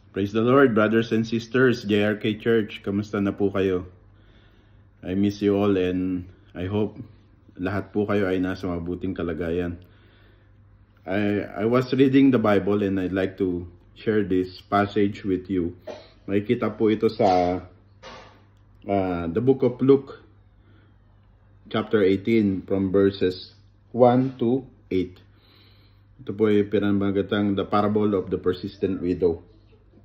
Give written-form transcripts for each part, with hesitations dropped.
Praise the Lord, brothers and sisters, JRK Church. Kamusta na po kayo? I miss you all and I hope lahat po kayo ay nasa mabuting kalagayan. I was reading the Bible and I'd like to share this passage with you. Makikita po ito sa the book of Luke, chapter 18, from verses 1 to 8. Ito po ay pinamagatang The Parable of the Persistent Widow.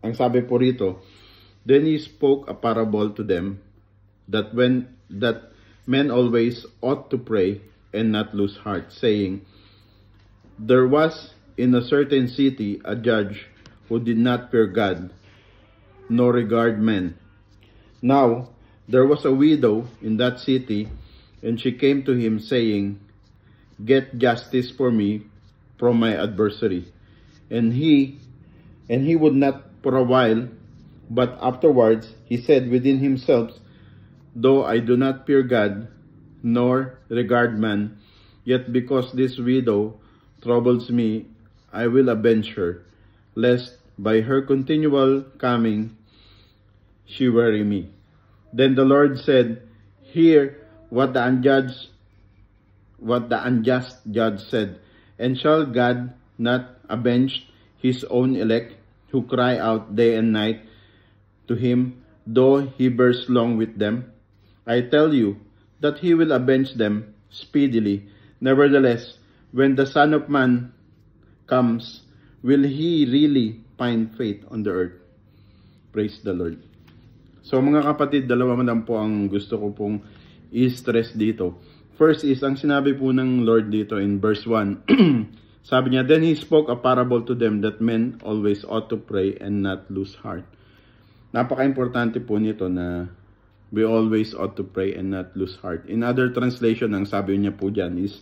Ang sabi po rito, then he spoke a parable to them that men always ought to pray and not lose heart, saying, there was in a certain city a judge who did not fear God, nor regard men. Now there was a widow in that city, and she came to him, saying, get justice for me from my adversary. And he would not for a while, but afterwards he said within himself, though I do not fear God, nor regard man, yet because this widow troubles me, I will avenge her, lest by her continual coming she weary me. Then the Lord said, hear what the unjust judge said, and shall God not avenge his own elect, who cry out day and night to him, though he bears long with them? I tell you that he will avenge them speedily. Nevertheless, when the Son of Man comes, will he really find faith on the earth? Praise the Lord. So mga kapatid, dalawa man po ang gusto ko pong i-stress dito. First is, ang sinabi po ng Lord dito in verse 1, sabi niya, then he spoke a parable to them that men always ought to pray and not lose heart. Napaka-importante po nito na we always ought to pray and not lose heart. In other translation, ang sabi niya po dyan is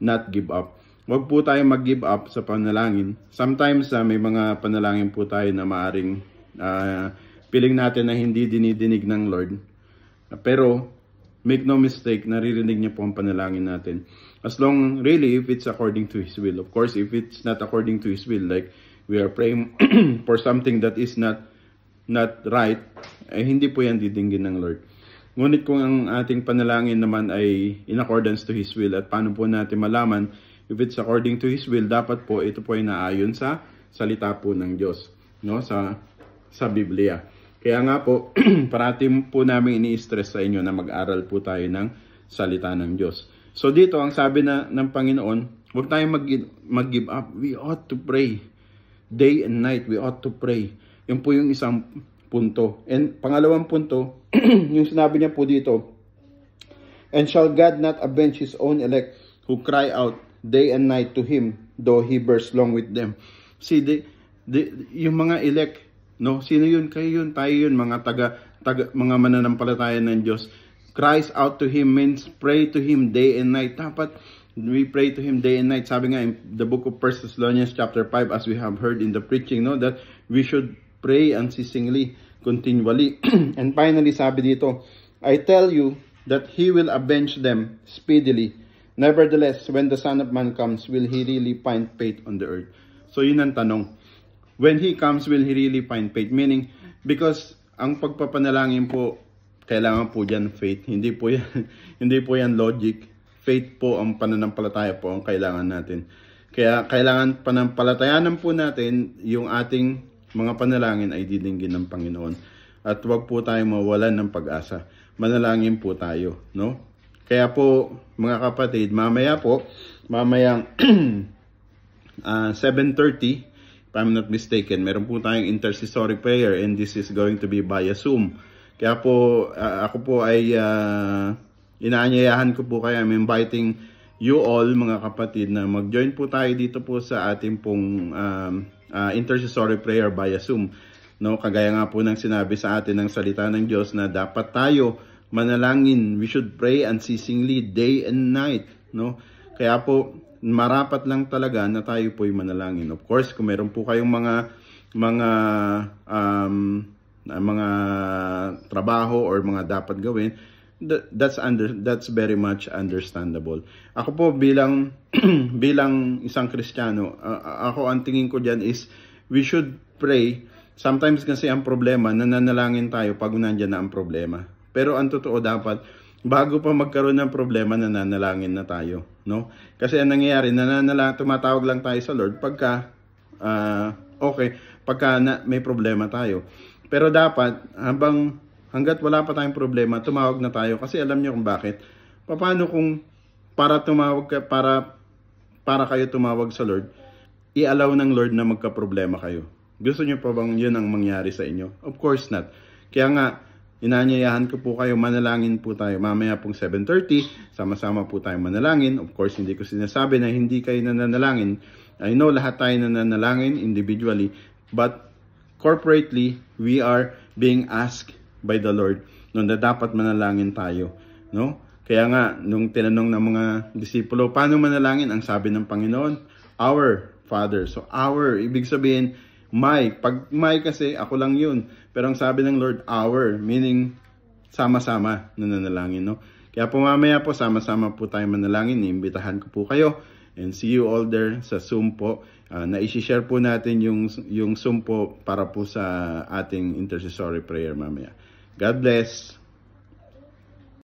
not give up. Huwag po tayo mag-give up sa panalangin. Sometimes may mga panalangin po tayo na maaring piling natin na hindi dinidinig ng Lord. Pero make no mistake, naririnig niya po ang panalangin natin. As long, really, if it's according to His will. Of course, if it's not according to His will, like we are praying for something that is not right, hindi po yan didinggin ng Lord. Ngunit kung ang ating panalangin naman ay in accordance to His will, at paano po natin malaman if it's according to His will, dapat po ito po ay naayon sa salita po ng Diyos, no? Sa Biblia. Kaya nga po, parati po namin ini-stress sa inyo na mag-aral po tayo ng salita ng Diyos. So dito, ang sabi ng Panginoon, huwag tayong mag-give up. We ought to pray. Day and night, we ought to pray. Yun po yung isang punto. And pangalawang punto, yung sinabi niya po dito, and shall God not avenge His own elect, who cry out day and night to Him, though He bears long with them. See, yung mga elect, no? Sino yun? Kayo yun, tayo yun, mga mga mananampalataya ng Diyos. Cries out to Him means pray to Him day and night. Dapat we pray to Him day and night. Sabi nga in the book of 1 Thessalonians chapter 5, as we have heard in the preaching, no, that we should pray unceasingly, continually. And finally, sabi dito, I tell you that He will avenge them speedily. Nevertheless, when the Son of Man comes, will He really find faith on the earth? So yun ang tanong. When He comes, will He really find faith? Meaning, because ang pagpapanalangin po, kailangan po dyan faith. Hindi po yan logic. Faith po ang pananampalataya po ang kailangan natin. Kaya kailangan panampalatayanan po natin yung ating mga panalangin ay didinggin ng Panginoon. At huwag po tayong mawalan ng pag-asa. Manalangin po tayo, no? Kaya po, mga kapatid, mamayang 7:30, if I'm not mistaken, meron po tayong intercessory prayer and this is going to be via Zoom. Kaya po, ako po ay inaanyayahan ko po kayo. I'm inviting you all, mga kapatid, na mag-join po tayo dito po sa ating pong intercessory prayer via Zoom. No, kagaya nga po ng sinabi sa atin ng salita ng Diyos na dapat tayo manalangin. We should pray unceasingly day and night. No? Kaya po, marapat lang talaga na tayo po'y manalangin. Of course, kung meron po kayong mga trabaho or mga dapat gawin, that's very much understandable. Ako po bilang isang Kristiyano, ako ang tingin ko diyan is we should pray Sometimes kasi ang problema, nananalangin tayo pag nandyan na ang problema. Pero ang totoo dapat, bago pa magkaroon ng problema, nananalangin na tayo, no? Kasi ang nangyayari, tumatawag lang tayo sa Lord pagka pagka may problema tayo. Pero dapat hangga't wala pa tayong problema, tumawag na tayo kasi alam niyo kung bakit. Paano kung para kayo tumawag sa Lord, i-allow ng Lord na magka-problema kayo? Gusto niyo pa bang yun ang mangyari sa inyo? Of course not. Kaya nga, inanyayahan ko po kayo, manalangin po tayo. Mamaya pong 7:30, sama-sama po tayo manalangin. Of course, hindi ko sinasabi na hindi kayo nananalangin. I know lahat tayo nananalangin individually, but corporately, we are being asked by the Lord na dapat manalangin tayo. No? Kaya nga, nung tinanong ng mga disipulo, paano manalangin? Ang sabi ng Panginoon, Our Father. So, our, ibig sabihin, my. Pag my kasi, ako lang yun. Pero ang sabi ng Lord, our, meaning sama-sama nananalangin, no? Kaya po mamaya po, sama-sama po tayo manalangin. Iimbitahan ko po kayo. And see you all there sa Zoom po. Na-share po natin yung Zoom po para po sa ating intercessory prayer mamaya. God bless.